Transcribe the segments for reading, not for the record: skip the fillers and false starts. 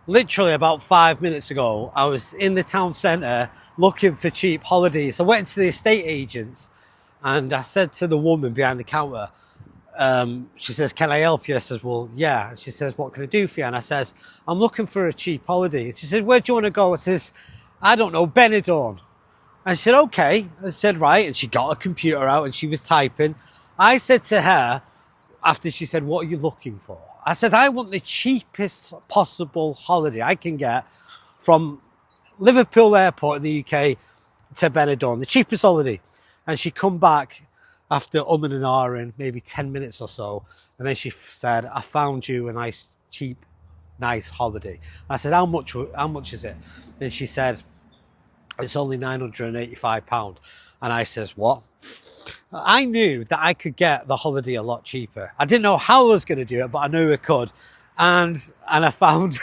Literally about 5 minutes ago, I was in the town centre looking for cheap holidays. I went to the estate agents and I said to the woman behind the counter, she says, "Can I help you?" I says, "Well, yeah." And she says, "What can I do for you?" And I says, "I'm looking for a cheap holiday." And she said, "Where do you want to go?" I says, "I don't know, Benidorm." And she said, "Okay." I said, "Right." And she got her computer out and she was typing. I said to her, after she said, "What are you looking for?" I said, "I want the cheapest possible holiday I can get from Liverpool Airport in the UK to Benidorm, the cheapest holiday." And she come back after and ahhing, maybe 10 minutes or so. And then she said, "I found you a nice, cheap, nice holiday." I said, how much is it?" And she said, "It's only £985. And I says, "What?" I knew that I could get the holiday a lot cheaper. I didn't know how I was going to do it, but I knew I could. And I found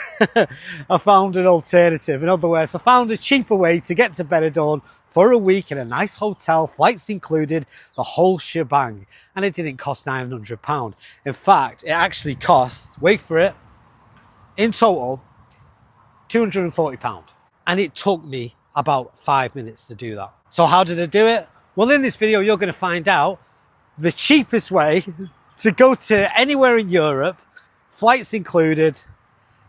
I found an alternative. In other words, I found a cheaper way to get to Benidorm for a week in a nice hotel, flights included, the whole shebang. And it didn't cost £900. In fact, it actually cost, wait for it, in total, £240. And it took me about 5 minutes to do that. So how did I do it? Well, in this video, you're going to find out the cheapest way to go to anywhere in Europe, flights included,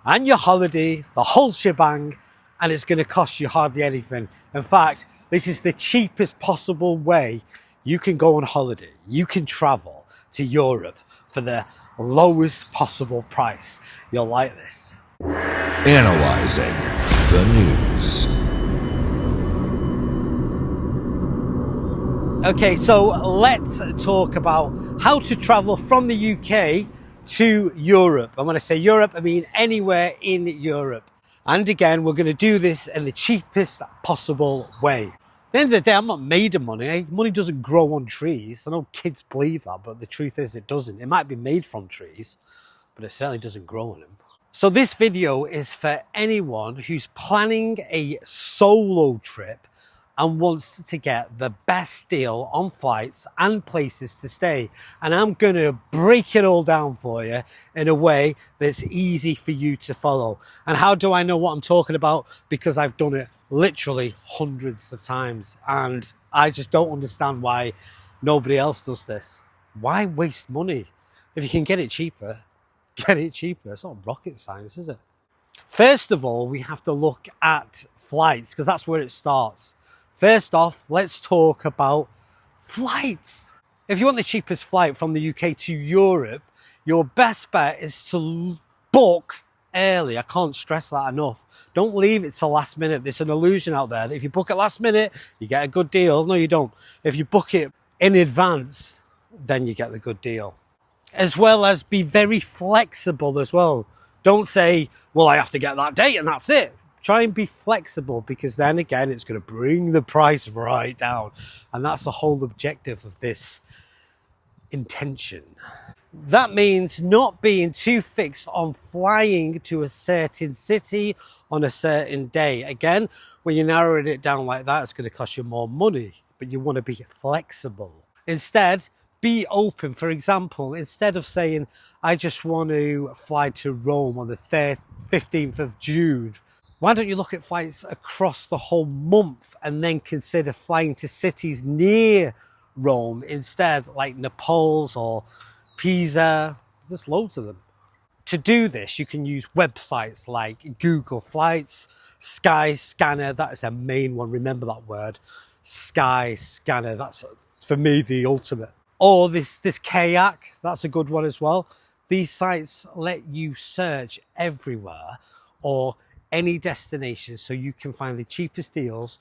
and your holiday, the whole shebang, and it's going to cost you hardly anything. In fact, this is the cheapest possible way you can go on holiday. You can travel to Europe for the lowest possible price. You'll like this. Analyzing the news. Okay, so let's talk about how to travel from the UK to Europe. And when I say Europe, I mean anywhere in Europe. And again, we're going to do this in the cheapest possible way. At the end of the day, I'm not made of money. Money doesn't grow on trees. I know kids believe that, but the truth is it doesn't. It might be made from trees, but it certainly doesn't grow on them. So this video is for anyone who's planning a solo trip and wants to get the best deal on flights and places to stay. And I'm going to break it all down for you in a way that's easy for you to follow. And how do I know what I'm talking about? Because I've done it literally hundreds of times. And I just don't understand why nobody else does this. Why waste money? If you can get it cheaper, get it cheaper. It's not rocket science, is it? First of all, we have to look at flights because that's where it starts. First off, let's talk about flights. If you want the cheapest flight from the UK to Europe, your best bet is to book early. I can't stress that enough. Don't leave it till last minute. There's an illusion out there that if you book it last minute, you get a good deal. No, you don't. If you book it in advance, then you get the good deal. As well as be very flexible as well. Don't say, well, I have to get that date and that's it. Try and be flexible because then again, it's going to bring the price right down. And that's the whole objective of this intention. That means not being too fixed on flying to a certain city on a certain day. Again, when you're narrowing it down like that, it's going to cost you more money, but you want to be flexible. Instead, be open. For example, instead of saying, I just want to fly to Rome on the 15th of June, why don't you look at flights across the whole month and then consider flying to cities near Rome instead, like Naples or Pisa? There's loads of them. To do this, you can use websites like Google Flights, Skyscanner. That is a main one. Remember that word, Skyscanner. That's, for me, the ultimate. Or this Kayak. That's a good one as well. These sites let you search everywhere or any destination so you can find the cheapest deals,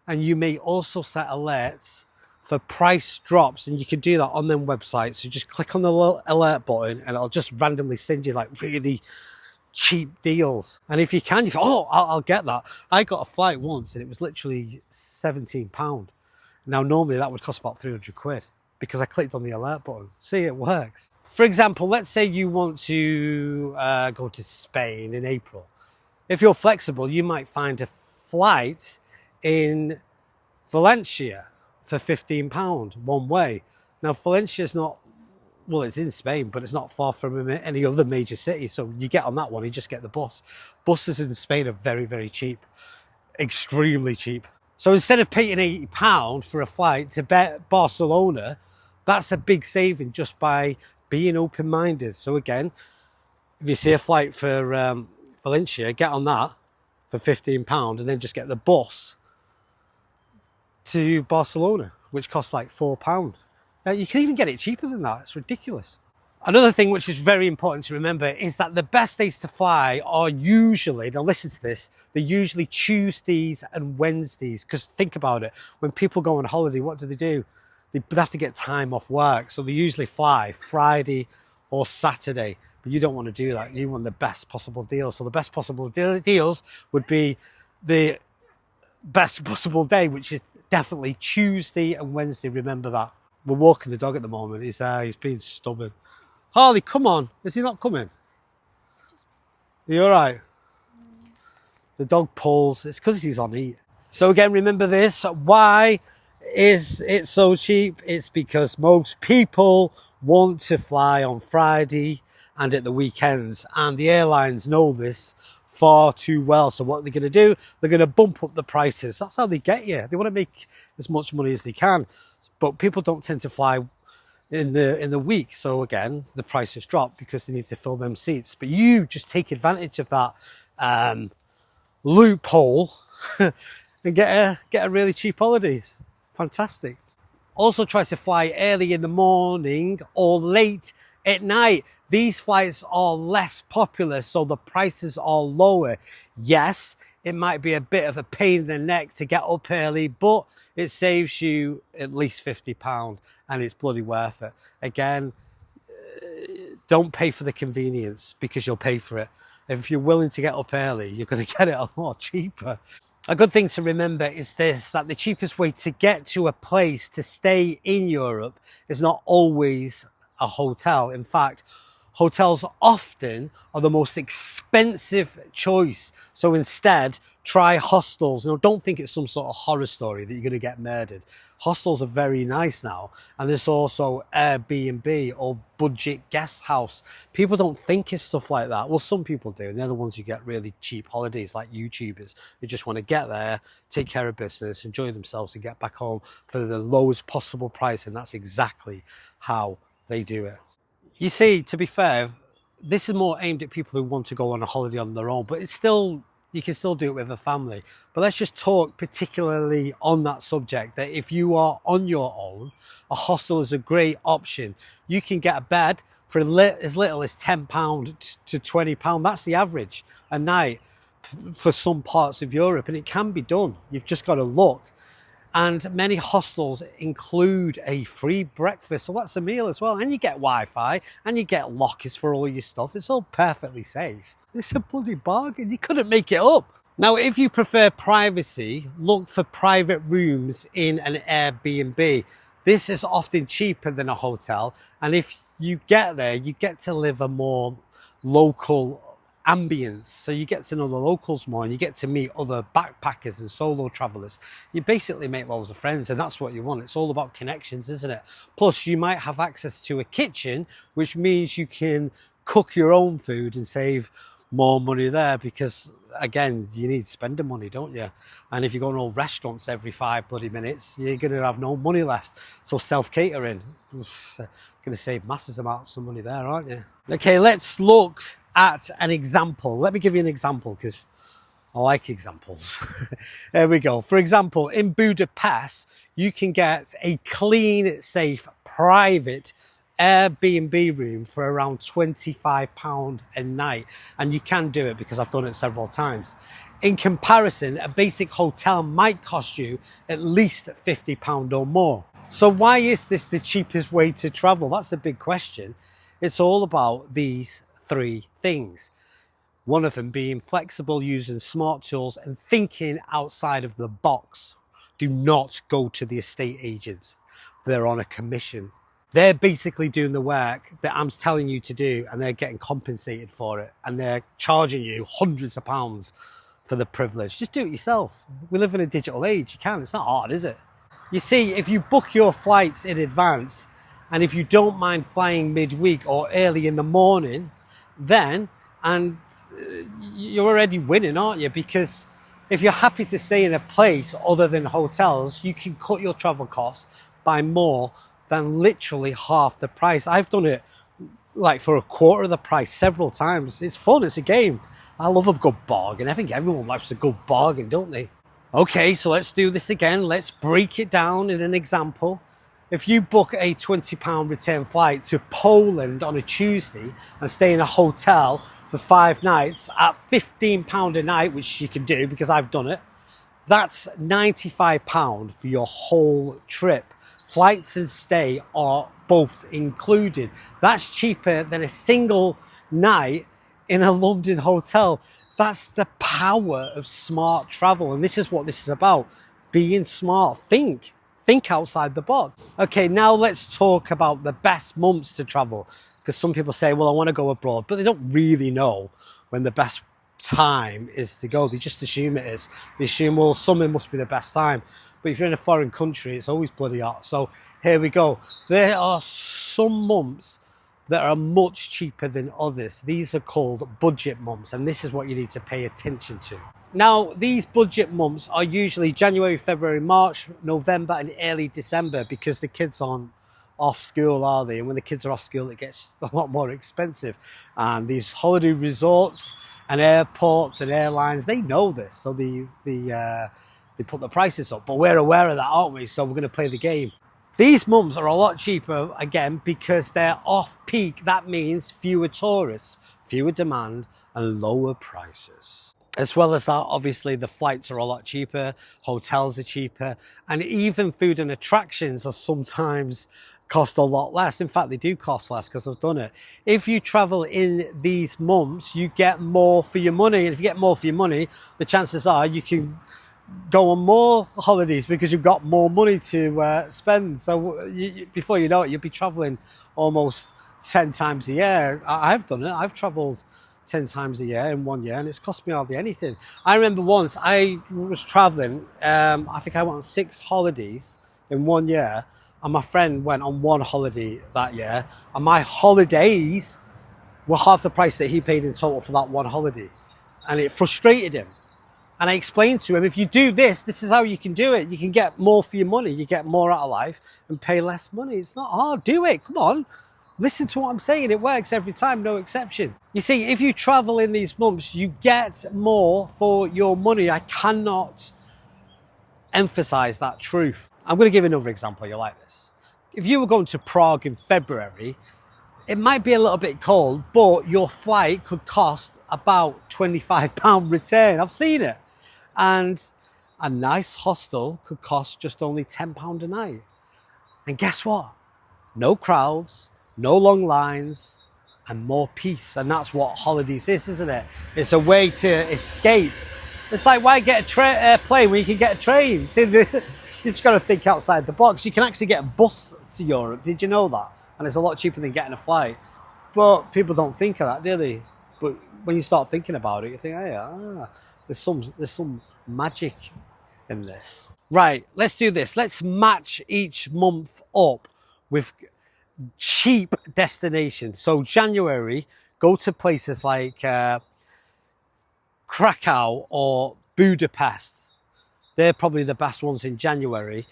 and you may also set alerts for price drops, and you can do that on them websites. So just click on the alert button and it'll just randomly send you like really cheap deals. And if you can, you think, oh, I'll get that. I got a flight once and it was literally £17. Now normally that would cost about 300 quid because I clicked on the alert button. See, it works. For example, let's say you want to go to Spain in April. If you're flexible, you might find a flight in Valencia for £15 one way. Now, Valencia is not Well, it's in Spain, but it's not far from any other major city. So you get on that one, you just get the bus. Buses in Spain are very, very cheap, extremely cheap. So instead of paying £80 for a flight to Barcelona, that's a big saving just by being open-minded. So again, if you see a flight for Valencia, get on that for £15 and then just get the bus to Barcelona, which costs like £4. You can even get it cheaper than that. It's ridiculous. Another thing which is very important to remember is that the best days to fly are usually, now listen to this, they're usually Tuesdays and Wednesdays. Because think about it, when people go on holiday, what do? They have to get time off work. So they usually fly Friday or Saturday. But you don't want to do that. You want the best possible deals. So the best possible deals would be the best possible day, which is definitely Tuesday and Wednesday. Remember that. We're walking the dog at the moment. He's there. He's being stubborn. Harley, come on. Is he not coming? Are you all right? The dog pulls. It's because he's on heat. So again, remember this. Why is it so cheap? It's because most people want to fly on Friday and at the weekends. And the airlines know this far too well. So what they're going to do, they're going to bump up the prices. That's how they get you. They want to make as much money as they can. But people don't tend to fly in the week, so again the prices drop because they need to fill them seats. But you just take advantage of that loophole and get a really cheap holiday. Fantastic. Also try to fly early in the morning or late at night. These flights are less popular, so the prices are lower. Yes, it might be a bit of a pain in the neck to get up early, but it saves you at least £50 and it's bloody worth it. Again, don't pay for the convenience because you'll pay for it. If you're willing to get up early, you're going to get it a lot cheaper. A good thing to remember is this, that the cheapest way to get to a place to stay in Europe is not always a hotel. In fact, hotels often are the most expensive choice. So instead, try hostels. Now, don't think it's some sort of horror story that you're going to get murdered. Hostels are very nice now. And there's also Airbnb or budget guest house. People don't think it's stuff like that. Well, some people do. And they're the ones who get really cheap holidays, like YouTubers who just want to get there, take care of business, enjoy themselves and get back home for the lowest possible price. And that's exactly how they do it. You see, to be fair, this is more aimed at people who want to go on a holiday on their own, but it's still, you can still do it with a family. But let's just talk particularly on that subject, that if you are on your own, a hostel is a great option. You can get a bed for as little as £10 to £20. That's the average a night for some parts of Europe, and it can be done. You've just got to look. And many hostels include a free breakfast, so that's a meal as well. And you get Wi-Fi, and you get lockers for all your stuff. It's all perfectly safe. It's a bloody bargain. You couldn't make it up. Now, if you prefer privacy, look for private rooms in an Airbnb. This is often cheaper than a hotel. And if you get there, you get to live a more local ambience. So you get to know the locals more and you get to meet other backpackers and solo travelers. You basically make loads of friends, and that's what you want. It's all about connections, isn't it? Plus, you might have access to a kitchen, which means you can cook your own food and save more money there, because again, you need spending money, don't you? And if you go to all restaurants every 5 bloody minutes, you're going to have no money left. So self-catering, going to save massive amounts of money there, aren't you? Okay, let's look at an example. Let me give you an example because I like examples. There we go. For example, in Budapest, you can get a clean, safe, private Airbnb room for around £25 a night. And you can do it because I've done it several times. In comparison, a basic hotel might cost you at least £50 or more. So why is this the cheapest way to travel? That's a big question. It's all about these 3 things. One of them being flexible, using smart tools and thinking outside of the box. Do not go to the estate agents. They're on a commission. They're basically doing the work that I'm telling you to do, and they're getting compensated for it. And they're charging you hundreds of pounds for the privilege. Just do it yourself. We live in a digital age. You can. It's not hard, is it? You see, if you book your flights in advance And if you don't mind flying midweek or early in the morning, then, and you're already winning, aren't you? Because if you're happy to stay in a place other than hotels, you can cut your travel costs by more than literally half the price. I've done it like for a quarter of the price several times. It's fun, it's a game. I love a good bargain. I think everyone likes a good bargain, don't they? Okay, so let's do this again. Let's break it down in an example. If you book a £20 return flight to Poland on a Tuesday and stay in a hotel for 5 nights at £15 a night, which you can do because I've done it, that's £95 for your whole trip. Flights and stay are both included. That's cheaper than a single night in a London hotel. That's the power of smart travel. And this is what this is about. Being smart. Think outside the box. Okay, now let's talk about the best months to travel. Because some people say, well, I want to go abroad, but they don't really know when the best time is to go. They just assume it is. They assume, well, summer must be the best time. But if you're in a foreign country, it's always bloody hot. So here we go. There are some months that are much cheaper than others. These are called budget months, and this is what you need to pay attention to. Now, these budget months are usually January, February, March, November, and early December, because the kids aren't off school, are they? And when the kids are off school, it gets a lot more expensive. And these holiday resorts and airports and airlines, they know this, so they put the prices up. But we're aware of that, aren't we? So we're going to play the game. These months are a lot cheaper, again, because they're off-peak. That means fewer tourists, fewer demand, and lower prices. As well as that, obviously, the flights are a lot cheaper, hotels are cheaper, and even food and attractions are sometimes cost a lot less. In fact, they do cost less because I've done it. If you travel in these months, you get more for your money. And if you get more for your money, the chances are you can go on more holidays because you've got more money to spend. So before you know it, you'll be traveling almost 10 times a year. I've done it. I've traveled 10 times a year in 1 year, and it's cost me hardly anything. I remember once I was traveling, I think I went on 6 holidays in 1 year, and my friend went on 1 holiday that year, and my holidays were half the price that he paid in total for that 1 holiday. And it frustrated him. And I explained to him, if you do this, this is how you can do it. You can get more for your money. You get more out of life and pay less money. It's not hard. Do it. Come on. Listen to what I'm saying. It works every time, no exception. You see, if you travel in these months, you get more for your money. I cannot emphasize that truth. I'm going to give another example. You like this. If you were going to Prague in February, it might be a little bit cold, but your flight could cost about £25 return. I've seen it. And a nice hostel could cost just only £10 a night. And guess what? No crowds, no long lines, and more peace. And that's what holidays is, isn't it? It's a way to escape. It's like, why get a plane when you can get a train? See, you just got to think outside the box. You can actually get a bus to Europe. Did you know that? And it's a lot cheaper than getting a flight. But people don't think of that, do they? But when you start thinking about it, you think, hey, there's some magic in this. Right, let's do this. Let's match each month up with cheap destinations. So January, go to places like Krakow or Budapest. They're probably the best ones in January.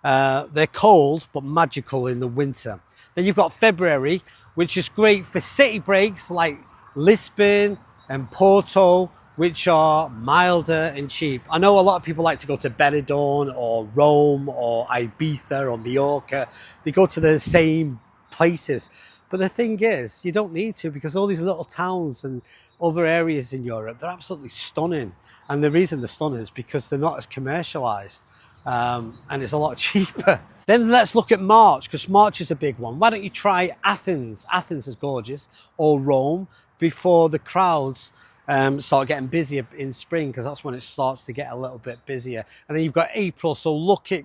They're cold but magical in the winter. Then you've got February, which is great for city breaks like Lisbon and Porto, which are milder and cheap. I know a lot of people like to go to Benidorm or Rome or Ibiza or Mallorca. They go to the same places. But the thing is, you don't need to, because all these little towns and other areas in Europe, they're absolutely stunning. And the reason they're stunning is because they're not as commercialized, and it's a lot cheaper. Then let's look at March, because March is a big one. Why don't you try Athens? Athens is gorgeous. Or Rome, before the crowds start getting busier in spring, because that's when it starts to get a little bit busier. And then you've got April, so look at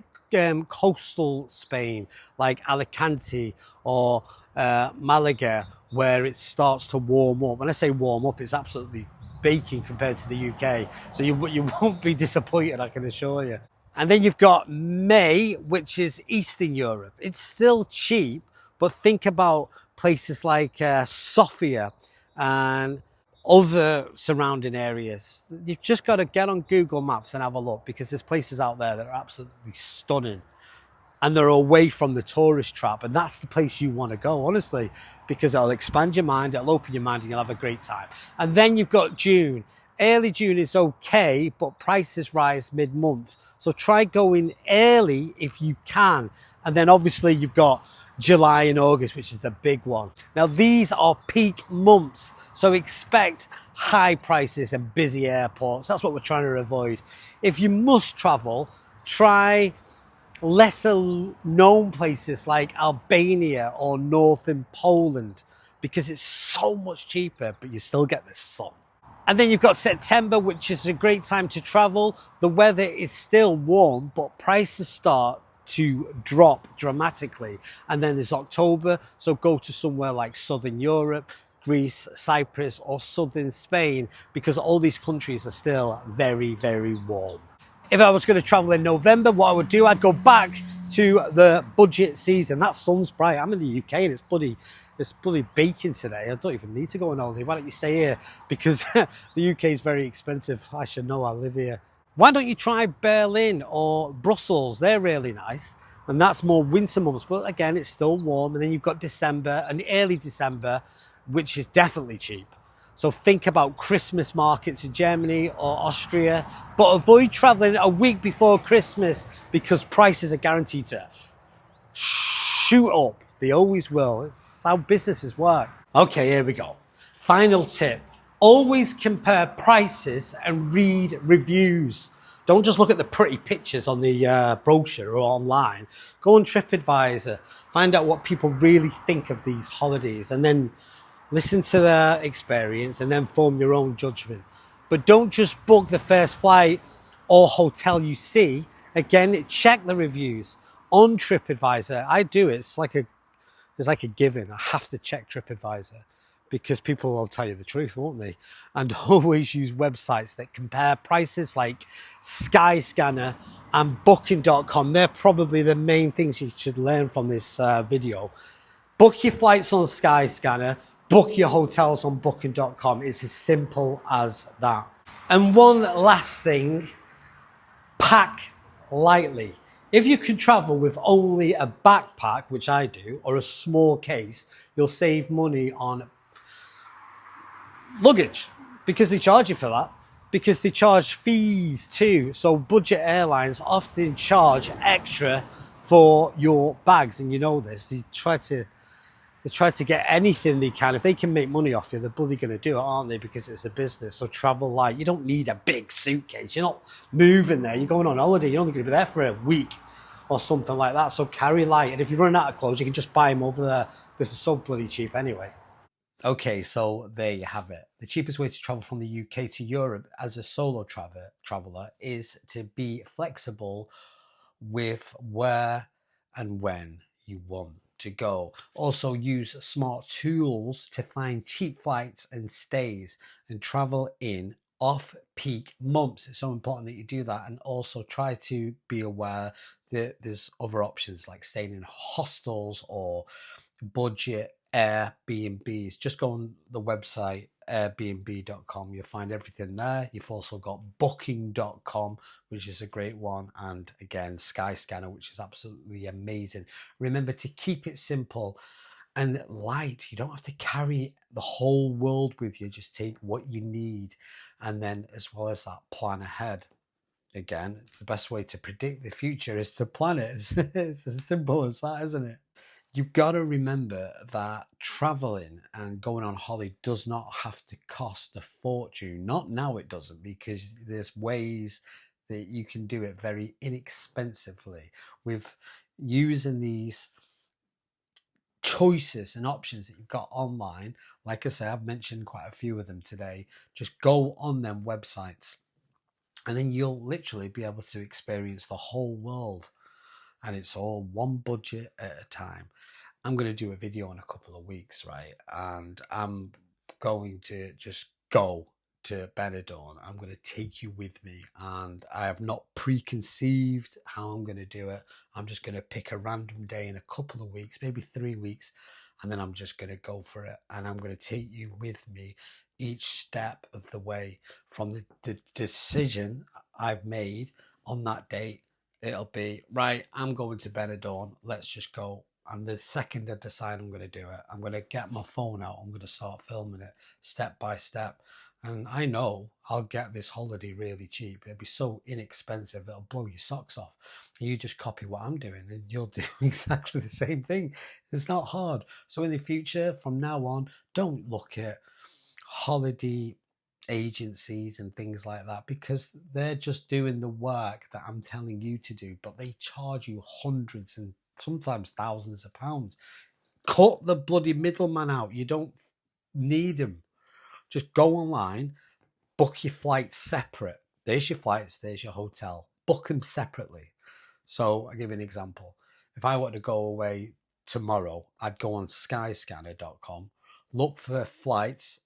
coastal Spain, like Alicante or Malaga, where it starts to warm up. When I say warm up, it's absolutely baking compared to the UK. So you won't be disappointed, I can assure you. And then you've got May, which is Eastern Europe. It's still cheap, but think about places like Sofia and other surrounding areas. You've just got to get on Google Maps and have a look, because there's places out there that are absolutely stunning and they're away from the tourist trap, and that's the place you want to go, honestly, because it'll expand your mind, it'll open your mind, and you'll have a great time. And then you've got June. Early June is okay, but prices rise mid-month, so try going early if you can. And then obviously you've got July and August, which is the big one. Now these are peak months, so expect high prices and busy airports. That's what we're trying to avoid. If you must travel, try lesser known places like Albania or northern Poland, because it's so much cheaper, but you still get the sun. And then you've got September, which is a great time to travel. The weather is still warm, but prices start to drop dramatically. And then there's October, so go to somewhere like Southern Europe, Greece, Cyprus, or Southern Spain, because all these countries are still very, very warm. If I was going to travel in November, what I would do, I'd go back to the budget season. That sun's bright. I'm in the UK and it's bloody baking today. I don't even need to go on holiday. Why don't you stay here? Because the UK is very expensive. I should know, I live here. Why don't you try Berlin or Brussels? They're really nice. And that's more winter months. But again, it's still warm. And then you've got December and early December, which is definitely cheap. So think about Christmas markets in Germany or Austria, but avoid traveling a week before Christmas, because prices are guaranteed to shoot up. They always will. It's how businesses work. Okay, here we go. Final tip. Always compare prices and read reviews. Don't just look at the pretty pictures on the brochure or online. Go on TripAdvisor. Find out what people really think of these holidays, and then listen to their experience and then form your own judgment. But don't just book the first flight or hotel you see. Again, check the reviews on TripAdvisor. I do it. It's like a given. I have to check TripAdvisor, because people will tell you the truth, won't they? And always use websites that compare prices like Skyscanner and Booking.com. They're probably the main things you should learn from this video. Book your flights on Skyscanner. Book your hotels on Booking.com. It's as simple as that. And one last thing, pack lightly. If you can travel with only a backpack, which I do, or a small case, you'll save money on luggage, because they charge you for that, because they charge fees too. So budget airlines often charge extra for your bags, and you know this. They try to get anything they can. If they can make money off you, they're bloody going to do it, aren't they? Because it's a business. So travel light. You don't need a big suitcase. You're not moving there. You're going on holiday. You're only going to be there for a week or something like that. So carry light. And if you're running out of clothes, you can just buy them over there, because they're so bloody cheap anyway. Okay, so there you have it. The cheapest way to travel from the UK to Europe as a solo traveler is to be flexible with where and when you want to go. Also use smart tools to find cheap flights and stays, and travel in off-peak months. It's so important that you do that, and also try to be aware that there's other options like staying in hostels or budget Airbnbs. Just go on the website airbnb.com. You'll find everything there. You've also got booking.com, which is a great one, and again Skyscanner, which is absolutely amazing. Remember to keep it simple and light. You don't have to carry the whole world with you. Just take what you need, and then as well as that, plan ahead. Again, the best way to predict the future is to plan it. It's as simple as that, isn't it? You've got to remember that traveling and going on holiday does not have to cost a fortune. Not now, it doesn't, because there's ways that you can do it very inexpensively with using these choices and options that you've got online. Like I say, I've mentioned quite a few of them today. Just go on them websites, and then you'll literally be able to experience the whole world, and it's all one budget at a time. I'm going to do a video in a couple of weeks, right? And I'm going to just go to Benidorm, I'm going to take you with me, and I have not preconceived how I'm going to do it. I'm just going to pick a random day in a couple of weeks, maybe 3 weeks, and then I'm just going to go for it, and I'm going to take you with me each step of the way from the decision I've made on that date. It'll be, right, I'm going to Benidorm, let's just go. And the second I decide I'm going to do it, I'm going to get my phone out, I'm going to start filming it step by step. And I know I'll get this holiday really cheap. It'll be so inexpensive, it'll blow your socks off. And you just copy what I'm doing and you'll do exactly the same thing. It's not hard. So in the future, from now on, don't look at holiday agencies and things like that, because they're just doing the work that I'm telling you to do, but they charge you hundreds and sometimes thousands of pounds. Cut the bloody middleman out. You don't need them. Just go online, book your flights separate. There's your flights, there's your hotel. Book them separately. So I'll give you an example. If I want to go away tomorrow, I'd go on skyscanner.com, look for flights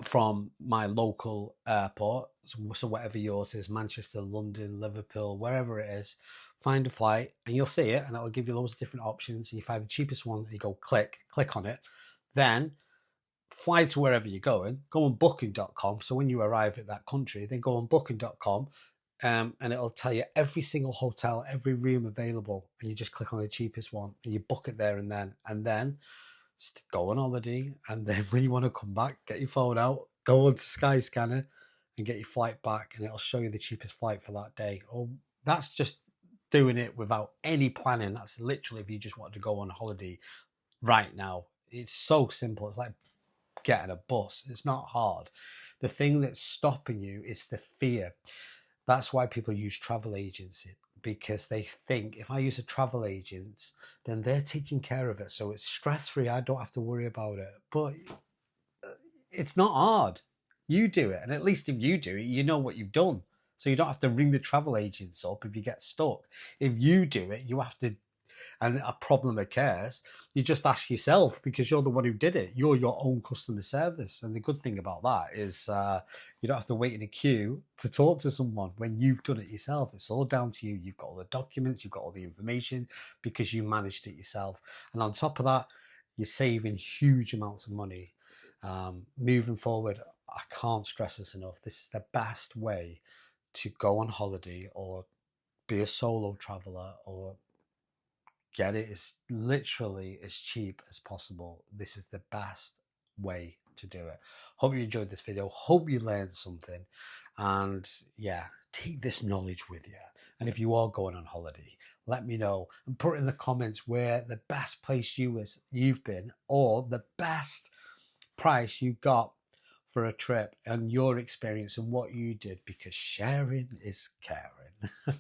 from my local airport, so whatever yours is, Manchester, London, Liverpool, wherever it is, find a flight and you'll see it, and it'll give you loads of different options. And you find the cheapest one, you go click on it, then fly to wherever you're going. Go on booking.com, so when you arrive at that country, then go on booking.com, and it'll tell you every single hotel, every room available, and you just click on the cheapest one and you book it there and then go on holiday. And then when you want to come back, get your phone out, go on to Skyscanner and get your flight back, and it'll show you the cheapest flight for that day. Oh, that's just doing it without any planning. That's literally if you just want to go on holiday right now. It's so simple. It's like getting a bus. It's not hard. The thing that's stopping you is the fear. That's why people use travel agency, because they think if I use a travel agent, then they're taking care of it. So it's stress-free. I don't have to worry about it. But it's not hard. You do it. And at least if you do it, you know what you've done. So you don't have to ring the travel agents up if you get stuck. If you do it, you have to, and a problem occurs, you just ask yourself, because you're the one who did it. You're your own customer service. And the good thing about that is you don't have to wait in a queue to talk to someone when you've done it yourself. It's all down to you. You've got all the documents, you've got all the information, because you managed it yourself. And on top of that, you're saving huge amounts of money. Moving forward, I can't stress this enough. This is the best way to go on holiday or be a solo traveler or get it as literally as cheap as possible. This is the best way to do it. Hope you enjoyed this video. Hope you learned something. And yeah, take this knowledge with you. And if you are going on holiday, let me know and put in the comments where the best place you've been, or the best price you got for a trip and your experience and what you did, because sharing is caring.